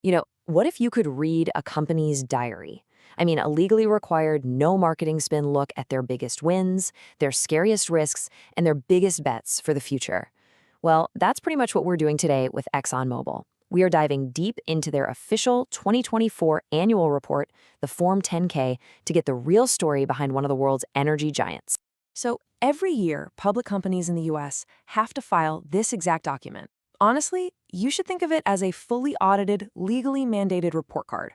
What if you could read a company's diary? I mean, a legally required, no marketing spin look at their biggest wins, their scariest risks, and their biggest bets for the future. Well, that's pretty much what we're doing today with Exxon Mobil. We are diving deep into their official 2024 annual report, the Form 10K, to get the real story behind one of the world's energy giants. So every year, public companies in the US have to file this exact document. Honestly, you should think of it as a fully audited, legally mandated report card.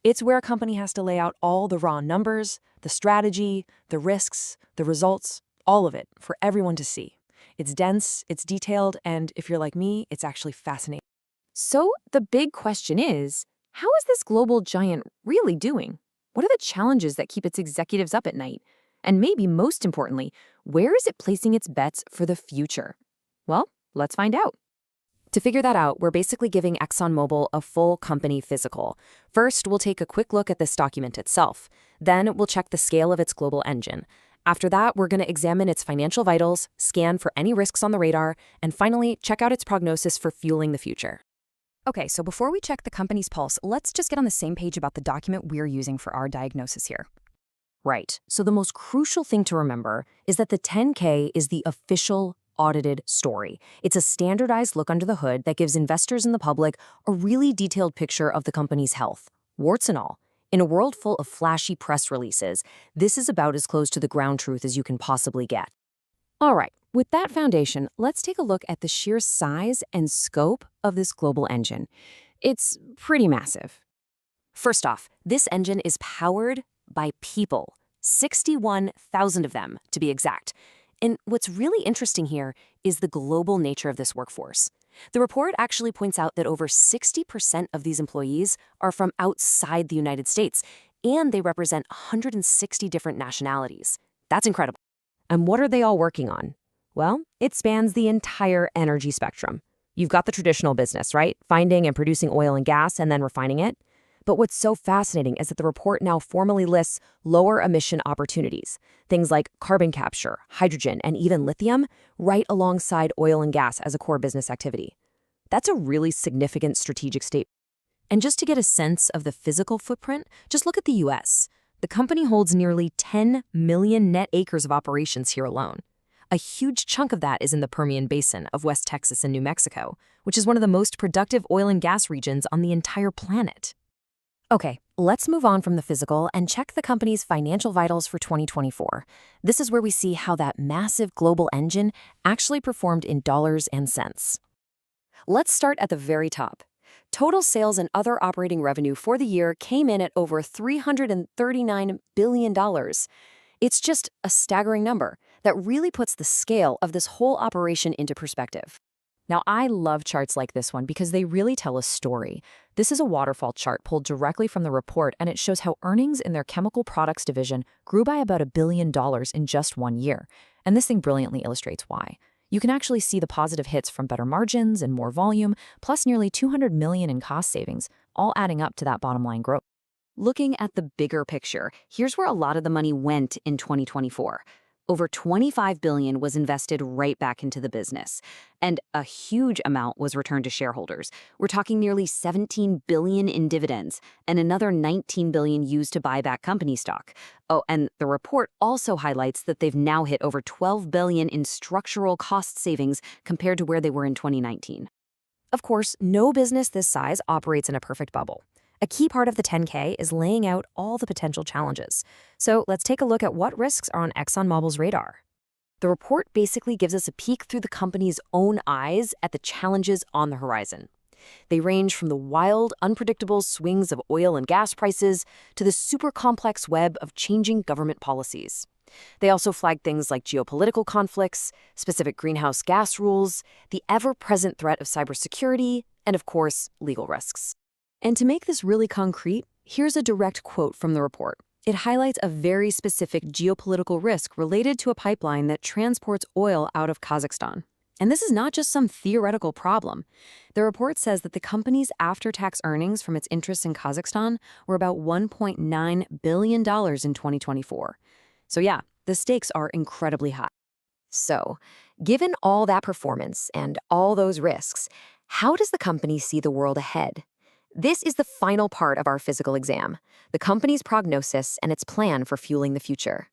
It's where a company has to lay out all the raw numbers, the strategy, the risks, the results, all of it for everyone to see. It's dense, it's detailed, and if you're like me, it's actually fascinating. So the big question is, how is this global giant really doing? What are the challenges that keep its executives up at night? And maybe most importantly, where is it placing its bets for the future? Well, let's find out. To figure that out, we're basically giving ExxonMobil a full company physical. First, we'll take a quick look at this document itself. Then, we'll check the scale of its global engine. After that, we're going to examine its financial vitals, scan for any risks on the radar, and finally, check out its prognosis for fueling the future. Okay, so before we check the company's pulse, let's just get on the same page about the document we're using for our diagnosis here. Right. So the most crucial thing to remember is that the 10K is the official audited story. It's a standardized look under the hood that gives investors and the public a really detailed picture of the company's health, warts and all. In a world full of flashy press releases, this is about as close to the ground truth as you can possibly get. All right, with that foundation, let's take a look at the sheer size and scope of this global engine. It's pretty massive. First off, this engine is powered by people, 61,000 of them, to be exact. And what's really interesting here is the global nature of this workforce. The report actually points out that over 60% of these employees are from outside the United States, and they represent 160 different nationalities. That's incredible. And what are they all working on? Well, it spans the entire energy spectrum. You've got the traditional business, right? Finding and producing oil and gas and then refining it. But what's so fascinating is that the report now formally lists lower emission opportunities, things like carbon capture, hydrogen, and even lithium, right alongside oil and gas as a core business activity. That's a really significant strategic statement. And just to get a sense of the physical footprint, just look at the US. The company holds nearly 10 million net acres of operations here alone. A huge chunk of that is in the Permian Basin of West Texas and New Mexico, which is one of the most productive oil and gas regions on the entire planet. Okay, let's move on from the physical and check the company's financial vitals for 2024. This is where we see how that massive global engine actually performed in dollars and cents. Let's start at the very top. Total sales and other operating revenue for the year came in at over $339 billion. It's just a staggering number that really puts the scale of this whole operation into perspective. Now, I love charts like this one because they really tell a story. This is a waterfall chart pulled directly from the report, and it shows how earnings in their chemical products division grew by about $1 billion in just 1 year. And this thing brilliantly illustrates why. You can actually see the positive hits from better margins and more volume, plus nearly $200 million in cost savings, all adding up to that bottom line growth. Looking at the bigger picture, here's where a lot of the money went in 2024. Over $25 billion was invested right back into the business, and a huge amount was returned to shareholders. We're talking nearly $17 billion in dividends, and another $19 billion used to buy back company stock. Oh, and the report also highlights that they've now hit over $12 billion in structural cost savings compared to where they were in 2019. Of course, no business this size operates in a perfect bubble. A key part of the 10K is laying out all the potential challenges. So let's take a look at what risks are on ExxonMobil's radar. The report basically gives us a peek through the company's own eyes at the challenges on the horizon. They range from the wild, unpredictable swings of oil and gas prices to the super complex web of changing government policies. They also flag things like geopolitical conflicts, specific greenhouse gas rules, the ever-present threat of cybersecurity, and of course, legal risks. And to make this really concrete, here's a direct quote from the report. It highlights a very specific geopolitical risk related to a pipeline that transports oil out of Kazakhstan. And this is not just some theoretical problem. The report says that the company's after-tax earnings from its interests in Kazakhstan were about $1.9 billion in 2024. So yeah, the stakes are incredibly high. So, given all that performance and all those risks, how does the company see the world ahead? This is the final part of our physical exam, the company's prognosis and its plan for fueling the future.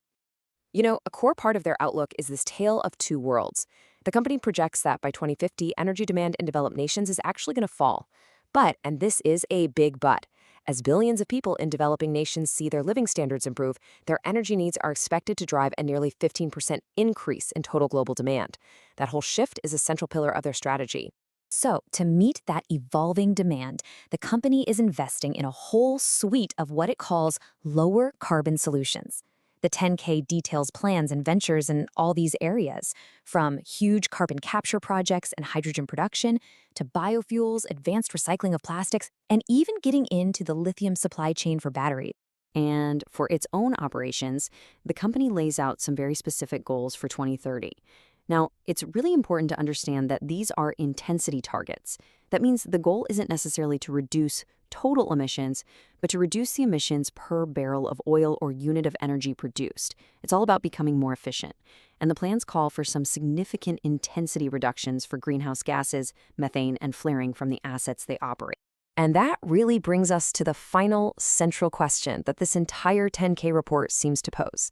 You know, a core part of their outlook is this tale of two worlds. The company projects that by 2050, energy demand in developed nations is actually going to fall. But, and this is a big but, as billions of people in developing nations see their living standards improve, their energy needs are expected to drive a nearly 15% increase in total global demand. That whole shift is a central pillar of their strategy. So, to meet that evolving demand, the company is investing in a whole suite of what it calls lower carbon solutions. The 10K details plans and ventures in all these areas, from huge carbon capture projects and hydrogen production to biofuels, advanced recycling of plastics, and even getting into the lithium supply chain for batteries. And for its own operations, the company lays out some very specific goals for 2030. Now, it's really important to understand that these are intensity targets. That means the goal isn't necessarily to reduce total emissions, but to reduce the emissions per barrel of oil or unit of energy produced. It's all about becoming more efficient. And the plans call for some significant intensity reductions for greenhouse gases, methane, and flaring from the assets they operate. And that really brings us to the final central question that this entire 10K report seems to pose.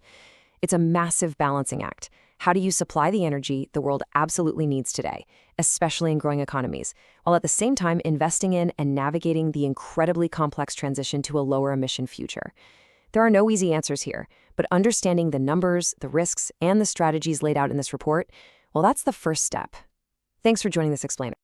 It's a massive balancing act. How do you supply the energy the world absolutely needs today, especially in growing economies, while at the same time investing in and navigating the incredibly complex transition to a lower emission future? There are no easy answers here, but understanding the numbers, the risks, and the strategies laid out in this report, well, that's the first step. Thanks for joining this explainer.